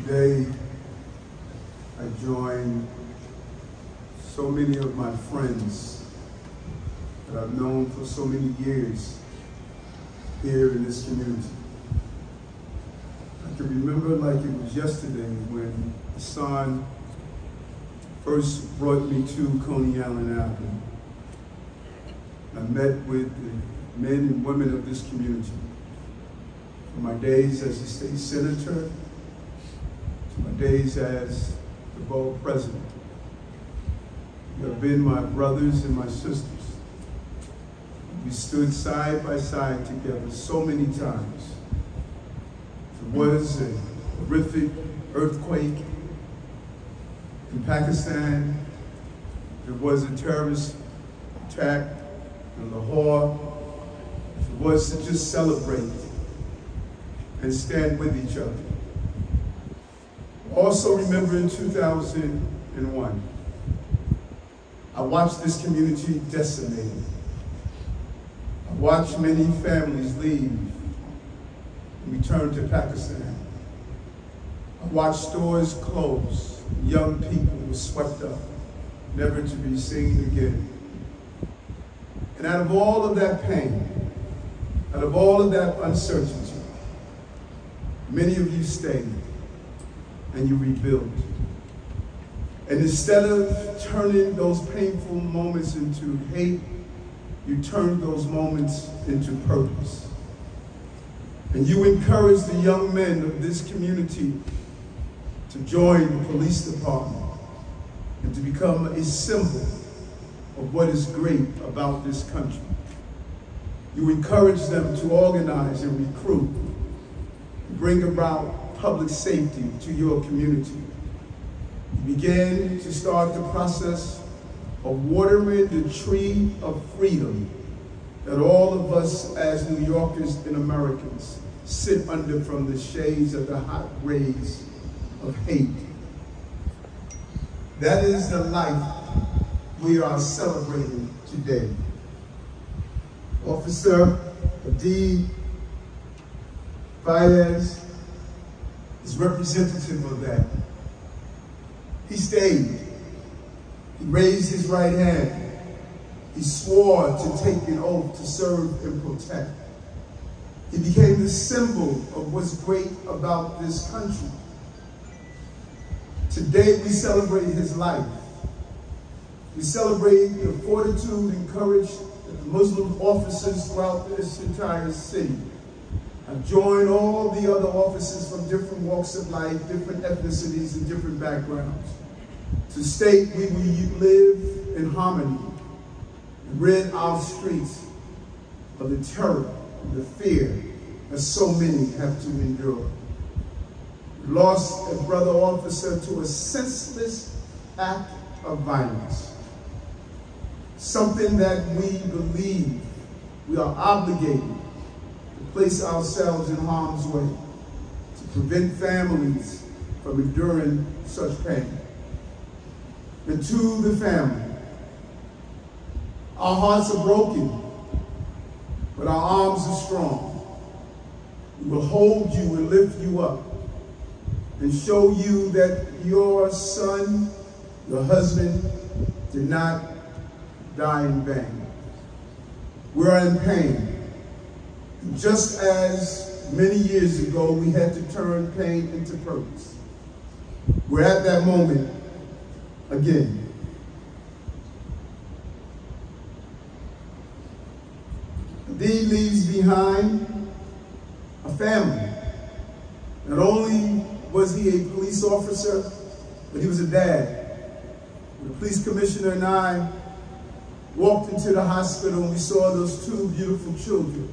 Today, I join so many of my friends that I've known for so many years here in this community. I can remember like it was yesterday when Hassan first brought me to Coney Island Avenue. I met with the men and women of this community. From my days as a state senator, to my days as the borough president. You have been my brothers and my sisters. We stood side by side together so many times. There was a horrific earthquake in Pakistan. There was a terrorist attack in Lahore. It was to just celebrate and stand with each other. Also remember in 2001, I watched this community decimated. I watched many families leave and return to Pakistan. I watched stores close, young people were swept up, never to be seen again. And out of all of that pain, out of all of that uncertainty, many of you stayed and you rebuilt. And instead of turning those painful moments into hate, you turned those moments into purpose. And you encouraged the young men of this community to join the police department and to become a symbol of what is great about this country. You encouraged them to organize and recruit, and bring about public safety to your community. You began to start the process of watering the tree of freedom that all of us as New Yorkers and Americans sit under from the shades of the hot rays of hate. That is the life we are celebrating today. Officer Cadiz Fayez is representative of that. He stayed. He raised his right hand. He swore to take an oath to serve and protect. He became the symbol of what's great about this country. Today we celebrate his life. We celebrate the fortitude and courage that the Muslim officers throughout this entire city have joined all the other officers from different walks of life, different ethnicities, and different backgrounds to state we will live in harmony and rid our streets of the terror and the fear that so many have to endure. We lost a brother officer to a senseless act of violence, something that we believe we are obligated to place ourselves in harm's way to prevent families from enduring such pain. And to the family, our hearts are broken, but our arms are strong. We will hold you and lift you up and show you that your son, your husband, did not die in vain. We are in pain. And just as many years ago we had to turn pain into purpose, we're at that moment again. Cadiz leaves behind a family. Not only was he a police officer, but he was a dad. The police commissioner and I walked into the hospital and we saw those two beautiful children.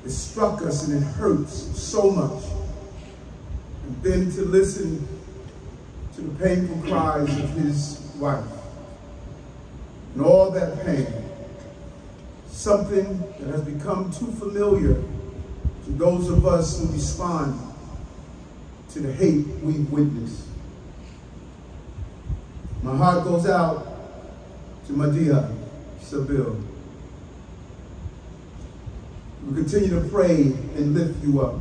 It struck us and it hurts so much. And then to listen to the painful cries of his wife and all that pain, something that has become too familiar to those of us who respond to the hate we've witnessed. My heart goes out to Madiha Sabil. We continue to pray and lift you up.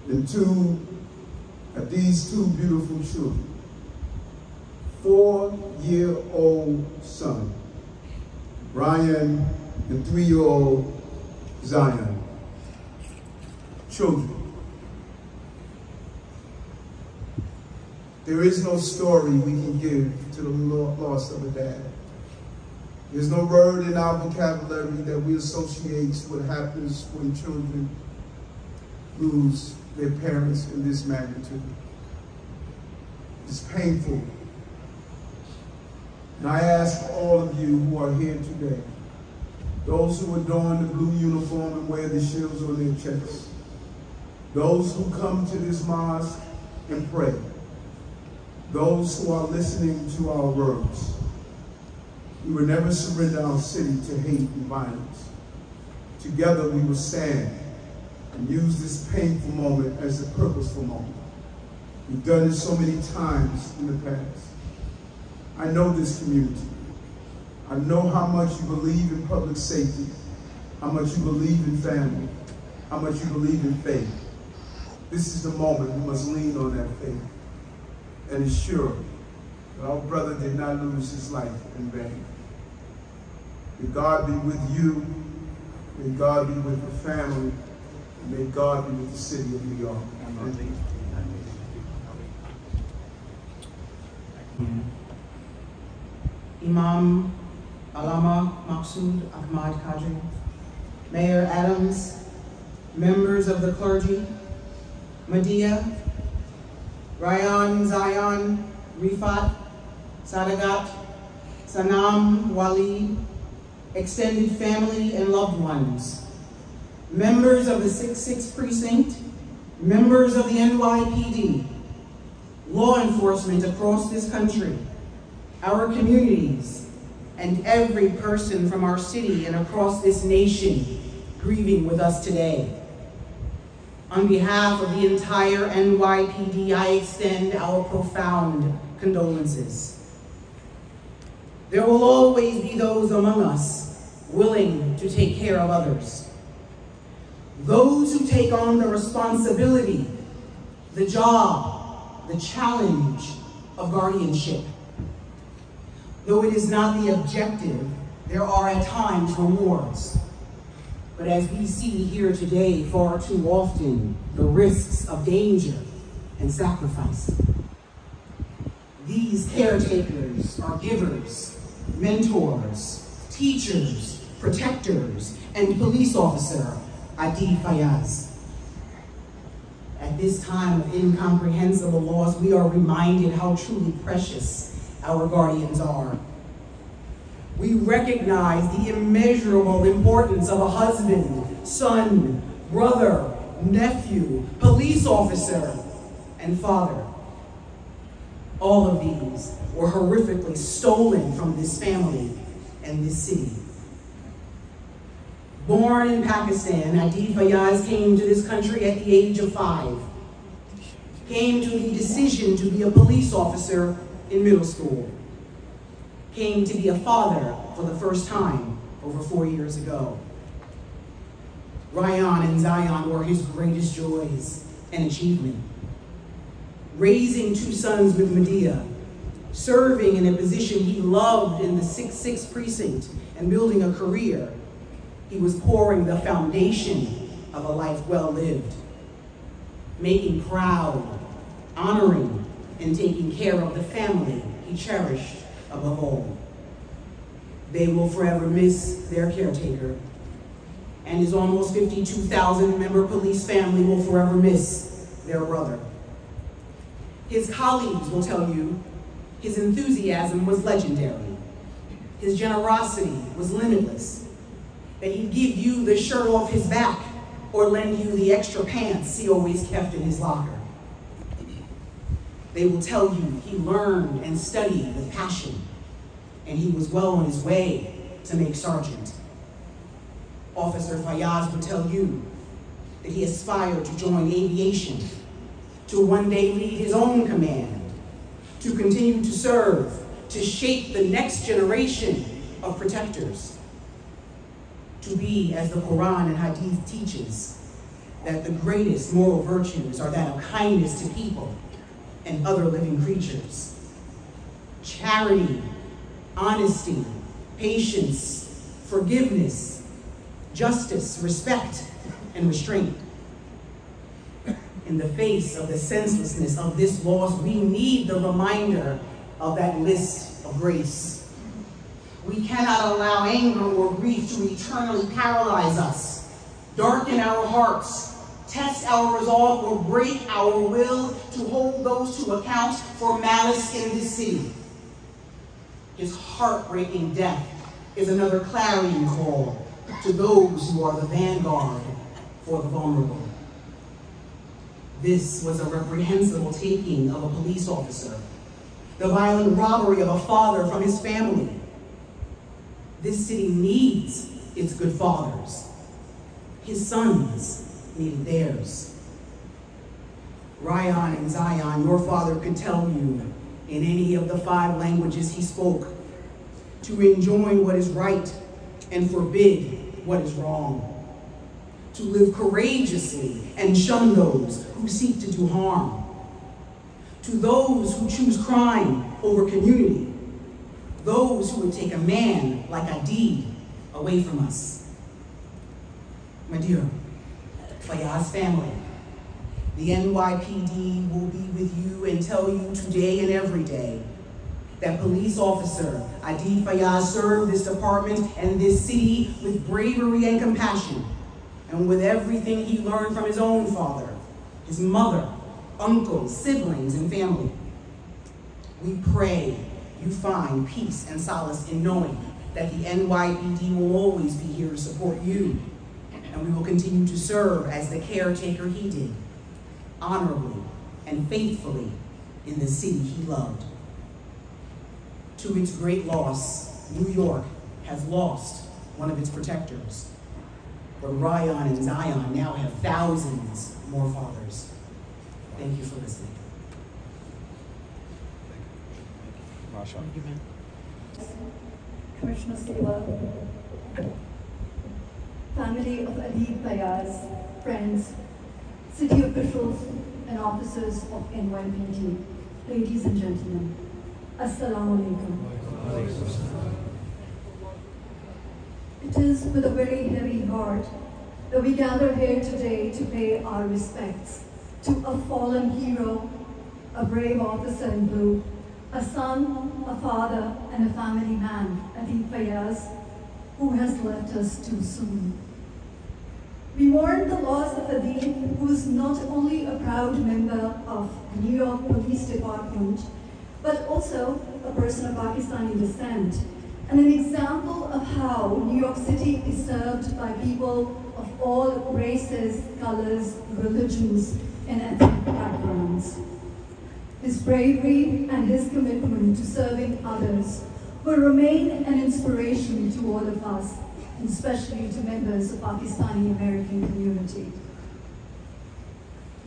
and these two beautiful children. 4-year-old son, Brian, and 3-year-old Zion. Children. There is no story we can give to the loss of a dad. There's no word in our vocabulary that we associate what happens when children lose their parents in this magnitude. It's painful. And I ask all of you who are here today, those who adorn the blue uniform and wear the shields on their chests, those who come to this mosque and pray, those who are listening to our words, we will never surrender our city to hate and violence. Together we will stand and use this painful moment as a purposeful moment. We've done it so many times in the past. I know this community. I know how much you believe in public safety, how much you believe in family, how much you believe in faith. This is the moment we must lean on that faith and ensure that our brother did not lose his life in vain. May God be with you, may God be with the family, and may God be with the city of New York. Amen. Imam Alama Maqsood Ahmad Qadri, Mayor Adams, members of the clergy, Medea, Ryan, Zion, Rifat, Sadagat, Sanam, Walid, extended family and loved ones, members of the 6-6 precinct, members of the NYPD, law enforcement across this country, our communities, and every person from our city and across this nation grieving with us today. On behalf of the entire NYPD, I extend our profound condolences. There will always be those among us willing to take care of others. Those who take on the responsibility, the job, the challenge of guardianship. Though it is not the objective, there are at times rewards. But as we see here today, far too often, the risks of danger and sacrifice. These caretakers are givers, mentors, teachers, protectors, and police officer, Cedid Fayaz. At this time of incomprehensible loss, we are reminded how truly precious our guardians are. We recognize the immeasurable importance of a husband, son, brother, nephew, police officer, and father. All of these were horrifically stolen from this family and this city. Born in Pakistan, Cedid Fayaz came to this country at the age of 5. Came to the decision to be a police officer in middle school. Came to be a father for the first time over 4 years ago. Ryan and Zion were his greatest joys and achievement. Raising 2 sons with Medea, serving in a position he loved in the 6-6 precinct, and building a career, he was pouring the foundation of a life well lived, making proud, honoring, and taking care of the family he cherished above all. They will forever miss their caretaker, and his almost 52,000 member police family will forever miss their brother. His colleagues will tell you his enthusiasm was legendary. His generosity was limitless. That he'd give you the shirt off his back or lend you the extra pants he always kept in his locker. They will tell you he learned and studied with passion, and he was well on his way to make sergeant. Officer Fayaz would tell you that he aspired to join aviation, to one day lead his own command, to continue to serve, to shape the next generation of protectors, to be, as the Quran and Hadith teaches, that the greatest moral virtues are that of kindness to people and other living creatures. Charity, honesty, patience, forgiveness, justice, respect, and restraint. In the face of the senselessness of this loss, we need the reminder of that list of grace. We cannot allow anger or grief to eternally paralyze us, darken our hearts, test our resolve, or break our will to hold those to account for malice in this city. His heartbreaking death is another clarion call to those who are the vanguard for the vulnerable. This was a reprehensible taking of a police officer, the violent robbery of a father from his family. This city needs its good fathers. His sons needed theirs. Ryan and Zion, your father could tell you in any of the 5 languages he spoke to enjoin what is right and forbid what is wrong, to live courageously and shun those who seek to do harm, to those who choose crime over community, those who would take a man like Adid away from us. Ma'ir, Fayaz family, the NYPD will be with you and tell you today and every day that police officer Adid Fayaz served this department and this city with bravery and compassion, and with everything he learned from his own father, his mother, uncles, siblings, and family. We pray you find peace and solace in knowing that the NYPD will always be here to support you, and we will continue to serve as the caretaker he did, honorably and faithfully in the city he loved. To its great loss, New York has lost one of its protectors, but Ryan and Zion now have thousands more fathers. Thank you for listening. Commissioner family of Adid Fayaz, friends, city officials, and officers of NYPD, ladies and gentlemen, Assalamu alaikum. It is with a very heavy heart that we gather here today to pay our respects to a fallen hero, a brave officer in blue, a son, a father, and a family man, Adid Fayaz, who has left us too soon. We mourn the loss of Adid, who is not only a proud member of the New York Police Department, but also a person of Pakistani descent, and an example of how New York City is served by people of all races, colors, religions, and ethnic backgrounds. His bravery and his commitment to serving others will remain an inspiration to all of us, and especially to members of Pakistani American community.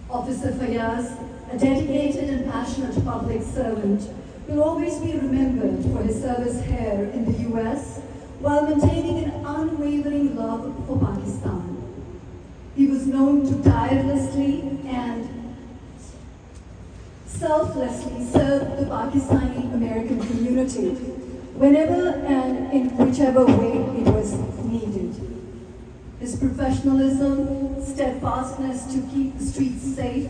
Officer Fayaz, a dedicated and passionate public servant, will always be remembered for his service here in the US while maintaining an unwavering love for Pakistan. He was known to tirelessly and selflessly serve the Pakistani American community whenever and in whichever way it was needed. His professionalism, steadfastness to keep the streets safe,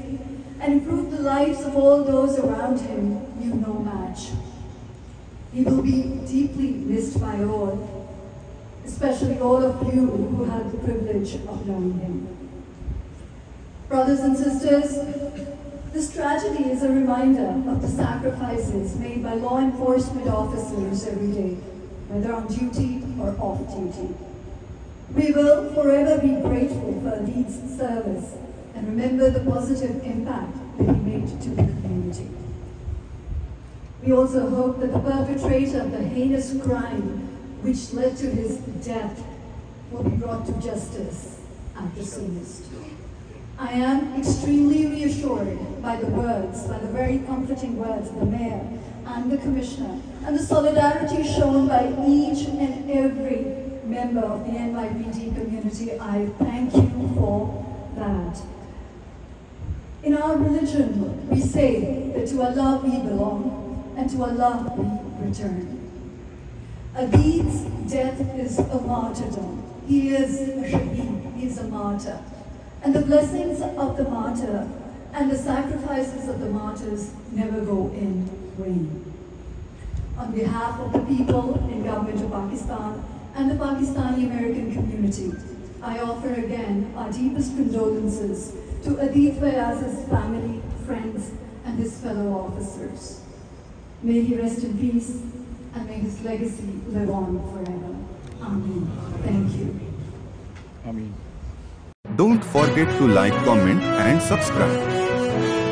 and improve the lives of all those around him knew no match. He will be deeply missed by all, especially all of you who had the privilege of knowing him. Brothers and sisters, this tragedy is a reminder of the sacrifices made by law enforcement officers every day, whether on duty or off duty. We will forever be grateful for Adid's service and remember the positive impact that he made to the community. We also hope that the perpetrator of the heinous crime which led to his death will be brought to justice at the soonest. I am extremely reassured by the very comforting words of the mayor and the commissioner, and the solidarity shown by each and every member of the NYPD community. I thank you for that. In our religion, we say that to Allah we belong and to Allah we return. Cedid's death is a martyrdom. He is a shaheed, he is a martyr. And the blessings of the martyr and the sacrifices of the martyrs never go in vain. On behalf of the people in government of Pakistan and the Pakistani American community, I offer again our deepest condolences to Cedid Fayaz's family, friends, and his fellow officers. May he rest in peace, and may his legacy live on forever. Amen. Thank you. Amen. Don't forget to like, comment, and subscribe.